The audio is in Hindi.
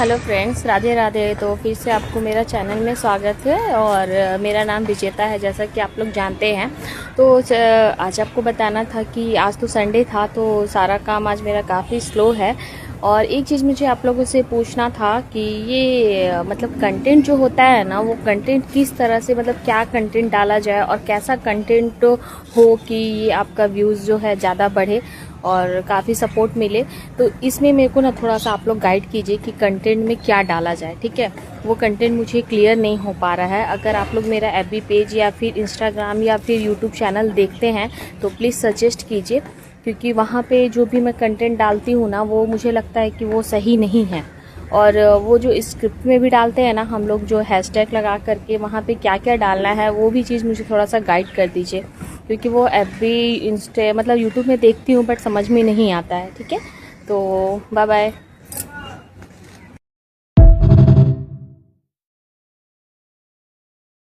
Hello friends, Radhe Radhe. तो फिर से आपको मेरा चैनल में स्वागत है और मेरा नाम विजेता है, जैसा कि आप लोग जानते हैं। तो आज आपको बताना था कि आज तो संडे था, तो सारा काम आज मेरा काफ़ी स्लो है। और एक चीज़ मुझे आप लोगों से पूछना था कि ये मतलब कंटेंट जो होता है ना, वो कंटेंट किस तरह से, मतलब क्या कंटेंट डाला जाए और कैसा कंटेंट हो कि ये आपका व्यूज़ जो है ज़्यादा बढ़े और काफ़ी सपोर्ट मिले। तो इसमें मेरे को ना थोड़ा सा आप लोग गाइड कीजिए कि कंटेंट में क्या डाला जाए, ठीक है। वो कंटेंट मुझे क्लियर नहीं हो पा रहा है। अगर आप लोग मेरा एफबी पेज या फिर इंस्टाग्राम या फिर यूट्यूब चैनल देखते हैं तो प्लीज़ सजेस्ट कीजिए, क्योंकि वहाँ पे जो भी मैं कंटेंट डालती हूँ ना, वो मुझे लगता है कि वो सही नहीं है। और वो जो स्क्रिप्ट में भी डालते हैं ना हम लोग, जो हैशटैग लगा करके वहाँ पे क्या क्या डालना है, वो भी चीज़ मुझे थोड़ा सा गाइड कर दीजिए, क्योंकि वो एफबी इंस्टा मतलब यूट्यूब में देखती हूँ बट समझ में नहीं आता है, ठीक है। तो बाय बाय।